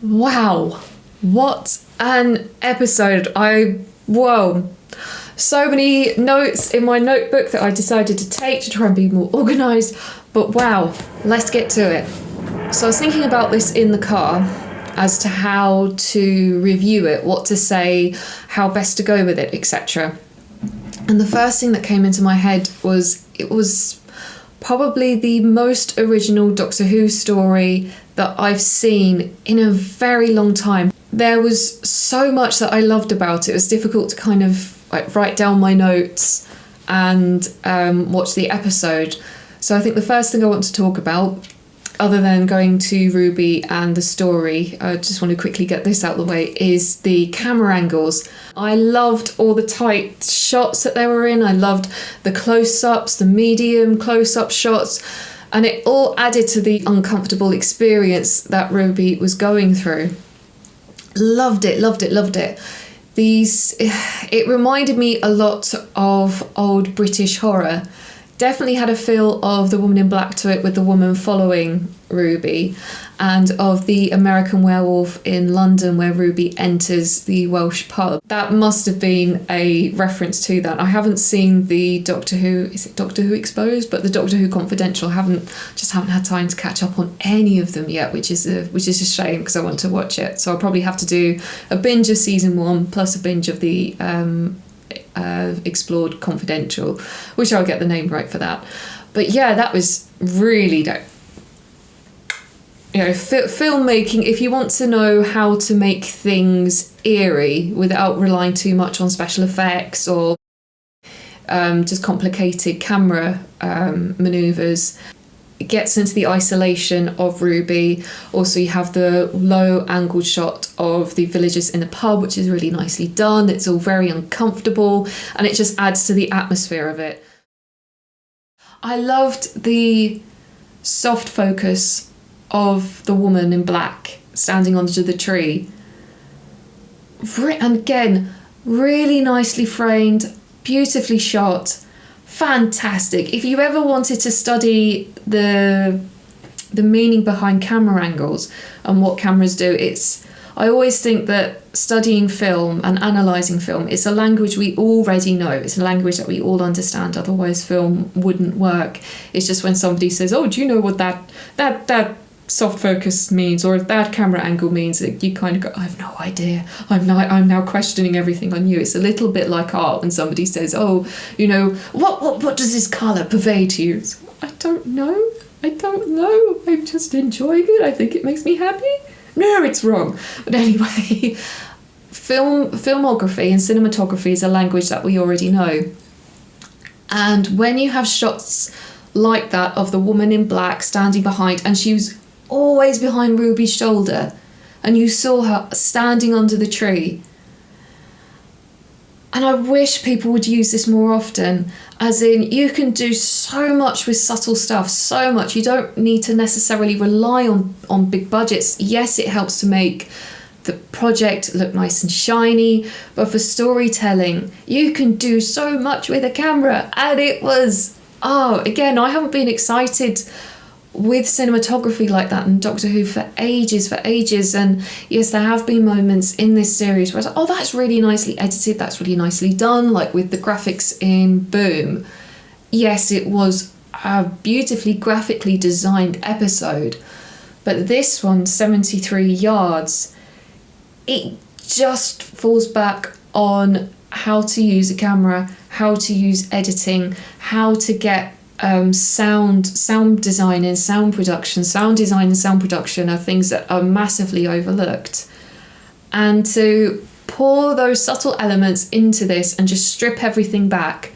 Wow, what an episode. Whoa. So many notes in my notebook that I decided to take to try and be more organised. But wow, let's get to it. So I was thinking about this in the car as to how to review it, what to say, how best to go with it, etc. And the first thing that came into my head was it was probably the most original Doctor Who story that I've seen in a very long time. There was so much that I loved about it. It was difficult to kind of write down my notes and watch the episode. So I think the first thing I want to talk about, other than going to Ruby and the story, I just want to quickly get this out of the way, is the camera angles. I loved all the tight shots that they were in. I loved the close-ups, the medium close-up shots, and it all added to the uncomfortable experience that Ruby was going through. Loved it. It reminded me a lot of old British horror. Definitely had a feel of The Woman in Black to it, with the woman following Ruby, and of the American Werewolf in London where Ruby enters the Welsh pub. That must have been a reference to that. I haven't seen the Doctor Who, is it Doctor Who Exposed? But the Doctor Who Confidential, haven't had time to catch up on any of them yet, which is a shame because I want to watch it. So I'll probably have to do a binge of season 1 plus a binge of the Explored Confidential, which I'll get the name right for that. But yeah, that was really dope. Filmmaking, if you want to know how to make things eerie without relying too much on special effects or just complicated camera maneuvers, it gets into the isolation of Ruby. Also, you have the low angled shot of the villagers in the pub, which is really nicely done. It's all very uncomfortable and it just adds to the atmosphere of it. I loved the soft focus of the woman in black standing under the tree. And again, really nicely framed, beautifully shot, fantastic. If you ever wanted to study the meaning behind camera angles and what cameras do, I always think that studying film and analysing film is a language we already know. It's a language that we all understand, otherwise film wouldn't work. It's just when somebody says, oh, do you know what that soft focus means, or if that camera angle means, you kind of go, I have no idea. I'm now questioning everything I knew. It's a little bit like art when somebody says, oh, what does this colour purvey to you? So, I don't know. I'm just enjoying it. I think it makes me happy. No, it's wrong. But anyway, filmography and cinematography is a language that we already know. And when you have shots like that of the woman in black standing behind, and she was always behind Ruby's shoulder, and you saw her standing under the tree. And I wish people would use this more often, as in you can do so much with subtle stuff, so much. You don't need to necessarily rely on big budgets. Yes, it helps to make the project look nice and shiny, but for storytelling, you can do so much with a camera. And it was, again, I haven't been excited with cinematography like that in Doctor Who for ages. And yes, there have been moments in this series where I was like, that's really nicely edited, that's really nicely done, like with the graphics in Boom. Yes, it was a beautifully graphically designed episode, but this one, 73 yards, it just falls back on how to use a camera, how to use editing, how to get sound design and sound production. Sound design and sound production are things that are massively overlooked. And to pour those subtle elements into this and just strip everything back.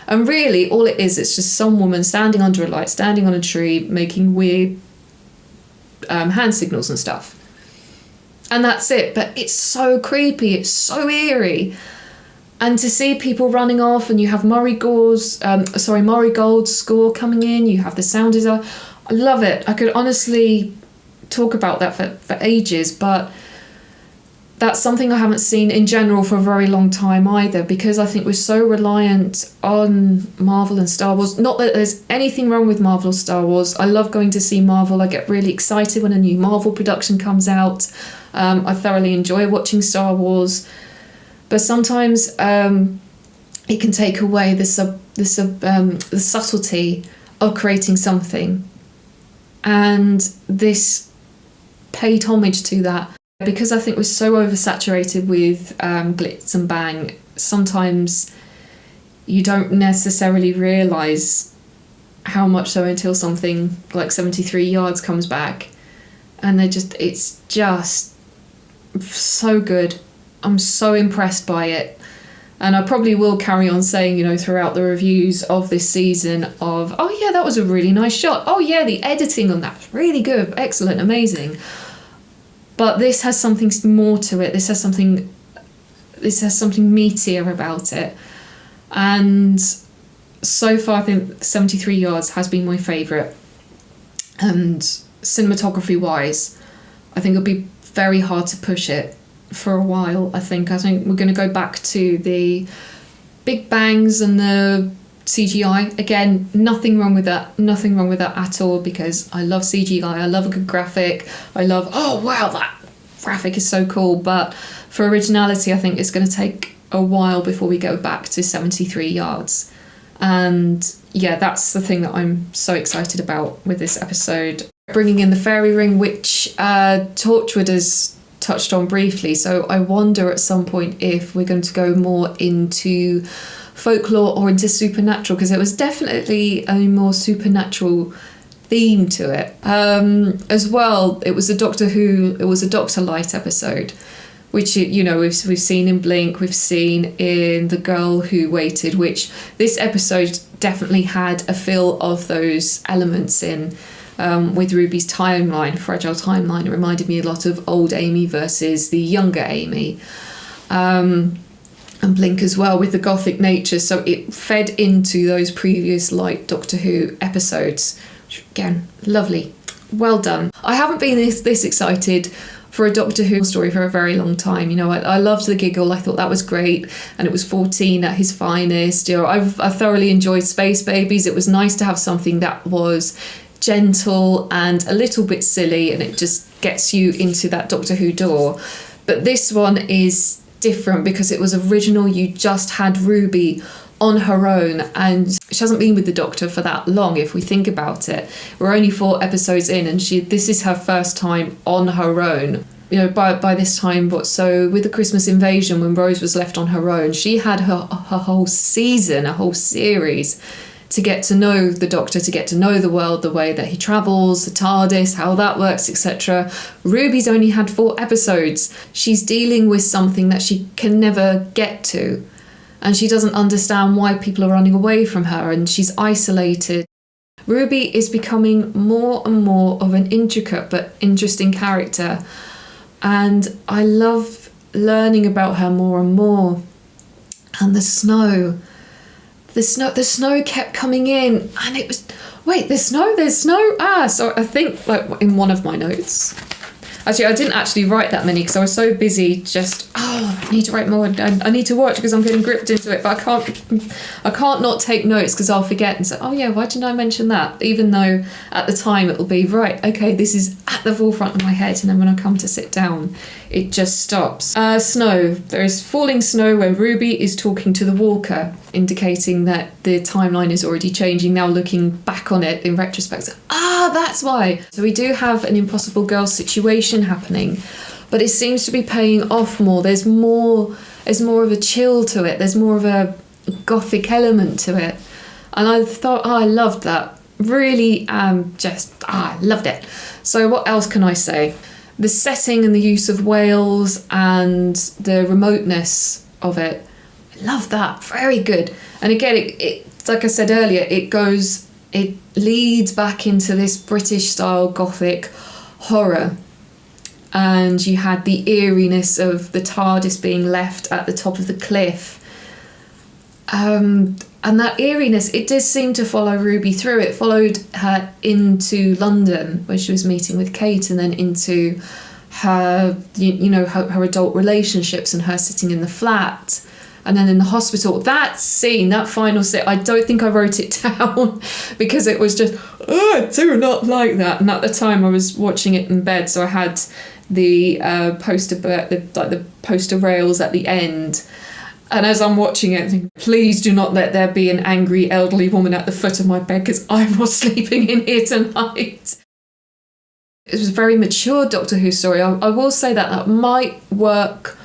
And really all it is, it's just some woman standing under a light, standing on a tree, making weird hand signals and stuff. And that's it. But it's so creepy, it's so eerie. And to see people running off, and you have Murray Gold's score coming in, you have the sound design. I love it. I could honestly talk about that for ages, but that's something I haven't seen in general for a very long time either, because I think we're so reliant on Marvel and Star Wars. Not that there's anything wrong with Marvel or Star Wars. I love going to see Marvel. I get really excited when a new Marvel production comes out. I thoroughly enjoy watching Star Wars. But sometimes it can take away the subtlety of creating something. And this paid homage to that. Because I think we're so oversaturated with glitz and bang, sometimes you don't necessarily realise how much so until something like 73 Yards comes back. And it's just so good. I'm so impressed by it. And I probably will carry on saying, throughout the reviews of this season of, oh yeah, that was a really nice shot. Oh yeah, the editing on that was really good, excellent, amazing. But this has something more to it. This has something meatier about it. And so far, I think 73 Yards has been my favourite. And cinematography-wise, I think it'll be very hard to push it for a while. I think we're going to go back to the big bangs and the CGI. Again, nothing wrong with that at all, because I love CGI. I love a good graphic. I love, oh wow, that graphic is so cool. But for originality, I think it's going to take a while before we go back to 73 Yards. And yeah, that's the thing that I'm so excited about with this episode. Bringing in the fairy ring, which Torchwood has touched on briefly. So I wonder at some point if we're going to go more into folklore or into supernatural, because it was definitely a more supernatural theme to it. As well, it was a Doctor Light episode, which we've seen in Blink, we've seen in The Girl Who Waited, which this episode definitely had a feel of those elements in. With Ruby's timeline, fragile timeline, it reminded me a lot of old Amy versus the younger Amy. And Blink as well, with the gothic nature, so it fed into those previous Light Doctor Who episodes, which again, lovely, well done. I haven't been this excited for a Doctor Who story for a very long time. I loved the giggle. I thought that was great, and it was 14 at his finest. I thoroughly enjoyed Space Babies. It was nice to have something that was gentle and a little bit silly, and it just gets you into that Doctor Who door. But this one is different because it was original. You just had Ruby on her own, and she hasn't been with the Doctor for that long if we think about it. We're only 4 episodes in, and this is her first time on her own. By this time, so with the Christmas invasion, when Rose was left on her own, she had her whole season, a whole series to get to know the Doctor, to get to know the world, the way that he travels, the TARDIS, how that works, etc. Ruby's only had 4 episodes. She's dealing with something that she can never get to, and she doesn't understand why people are running away from her, and she's isolated. Ruby is becoming more and more of an intricate but interesting character, and I love learning about her more and more. And the snow kept coming in, and it was, wait, there's snow. So I think, like, in one of my notes, actually I didn't actually write that many because I was so busy just, I need to write more, and I need to watch because I'm getting gripped into it, but I can't not take notes because I'll forget and say, oh yeah, why didn't I mention that, even though at the time it'll be, right, okay, this is at the forefront of my head, and then when I come to sit down it just stops. Snow. There is falling snow where Ruby is talking to the Walker, indicating that the timeline is already changing. Now looking back on it in retrospect, that's why. So we do have an Impossible Girl situation happening, but it seems to be paying off more. There's more of a chill to it. There's more of a gothic element to it. And I thought, I loved that. Really, I loved it. So what else can I say? The setting and the use of Wales and the remoteness of it, I love that. Very good. And again, it like I said earlier, it leads back into this British style gothic horror. And you had the eeriness of the TARDIS being left at the top of the cliff. And that eeriness, it did seem to follow Ruby through. It followed her into London where she was meeting with Kate, and then into her adult relationships and her sitting in the flat. And then in the hospital, that scene, that final scene, I don't think I wrote it down because it was just, I do not like that. And at the time I was watching it in bed, so I had the the poster rails at the end. And as I'm watching it, I think, please do not let there be an angry elderly woman at the foot of my bed because I'm not sleeping in here tonight. It was a very mature Doctor Who story. I will say that might work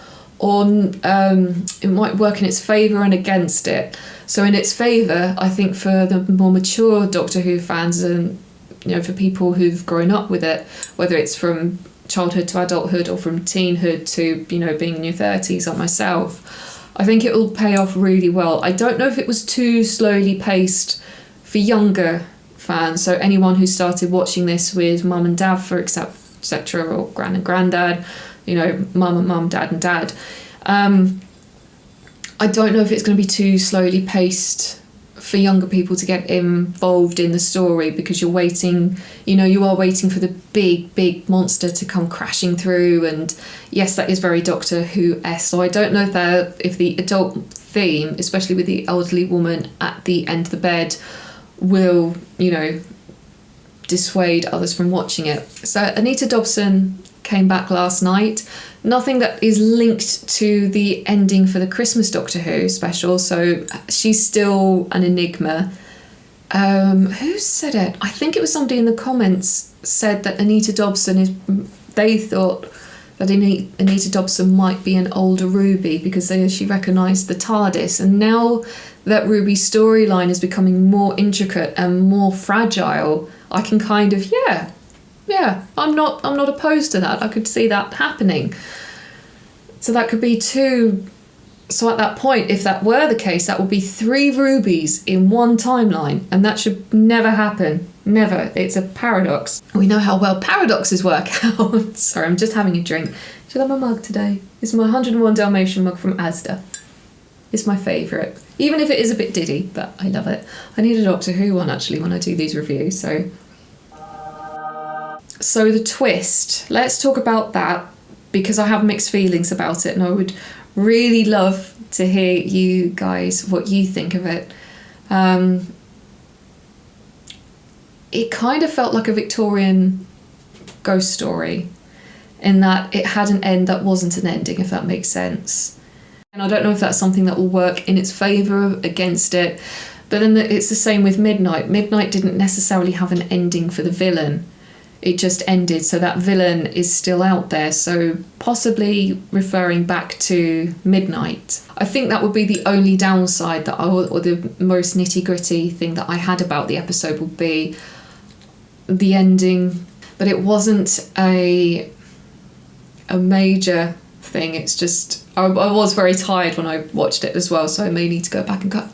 it might work in its favour and against it. So in its favour, I think for the more mature Doctor Who fans and for people who've grown up with it, whether it's from childhood to adulthood or from teenhood to being in your 30s like myself, I think it will pay off really well. I don't know if it was too slowly paced for younger fans, so anyone who started watching this with mum and dad, for etc., or gran and granddad, mum and mum, dad and dad. I don't know if it's going to be too slowly paced for younger people to get involved in the story, because you are waiting for the big monster to come crashing through. And yes, that is very Doctor Who-esque. So I don't know if the adult theme, especially with the elderly woman at the end of the bed, will, dissuade others from watching it. So Anita Dobson came back last night. Nothing that is linked to the ending for the Christmas Doctor Who special, so she's still an enigma. Who said it? I think it was somebody in the comments said that Anita Dobson they thought that Anita Dobson might be an older Ruby because she recognised the TARDIS, and now that Ruby's storyline is becoming more intricate and more fragile, I can kind of, I'm not opposed to that. I could see that happening. So that could be two. So at that point, if that were the case, that would be 3 Rubies in one timeline, and that should never happen. Never. It's a paradox. We know how well paradoxes work out. Sorry, I'm just having a drink. Do you like my mug today? It's my 101 Dalmatian mug from Asda. It's my favourite. Even if it is a bit diddy, but I love it. I need a Doctor Who one actually when I do these reviews, so the twist. Let's talk about that, because I have mixed feelings about it, and I would really love to hear you guys what you think of it. It kind of felt like a Victorian ghost story in that it had an end that wasn't an ending, if that makes sense. And I don't know if that's something that will work in its favour or against it. But then it's the same with Midnight. Midnight didn't necessarily have an ending for the villain. It just ended, so that villain is still out there. So possibly referring back to Midnight. I think that would be the only downside or the most nitty-gritty thing that I had about the episode would be the ending. But it wasn't a major thing. It's just I was very tired when I watched it as well, so I may need to go back and go,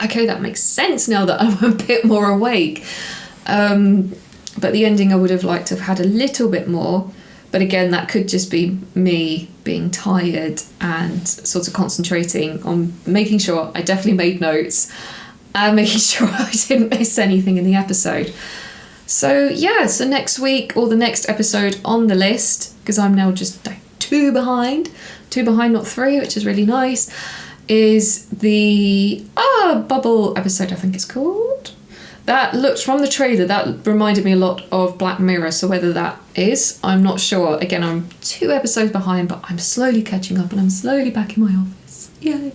okay, that makes sense now that I'm a bit more awake. But the ending I would have liked to have had a little bit more. But again, that could just be me being tired and sort of concentrating on making sure I definitely made notes and making sure I didn't miss anything in the episode. So next week, or the next episode on the list, because I'm now just two behind, not 3, which is really nice, is the Bubble episode, I think it's called. That looked, from the trailer, that reminded me a lot of Black Mirror, so whether that is, I'm not sure. Again, I'm 2 episodes behind, but I'm slowly catching up and I'm slowly back in my office. Yay.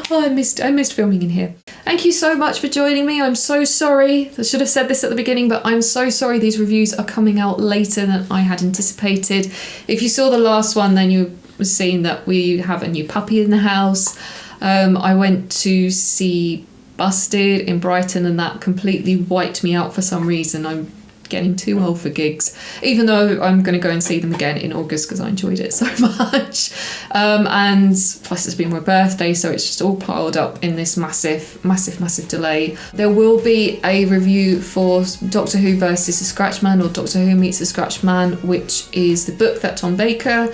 I missed filming in here. Thank you so much for joining me. I'm so sorry. I should have said this at the beginning, but I'm so sorry these reviews are coming out later than I had anticipated. If you saw the last one, then you were seeing that we have a new puppy in the house. I went to see Busted in Brighton, and that completely wiped me out for some reason. I'm getting too old for gigs, even though I'm going to go and see them again in August because I enjoyed it so much. And plus it's been my birthday, so it's just all piled up in this massive delay. There will be a review for Doctor Who versus the Scratchman, or Doctor Who meets the Scratchman, which is the book that Tom Baker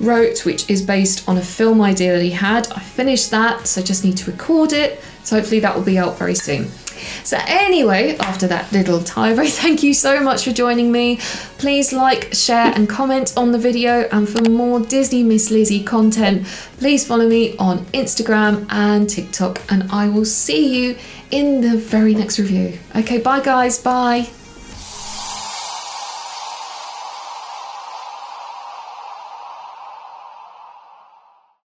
wrote, which is based on a film idea that he had. I finished that, so I just need to record it. So hopefully that will be out very soon. So anyway, after that little tirade, thank you so much for joining me. Please like, share and comment on the video, and for more Disney Miss Lizzie content, please follow me on Instagram and TikTok, and I will see you in the very next review. Okay, bye guys, bye.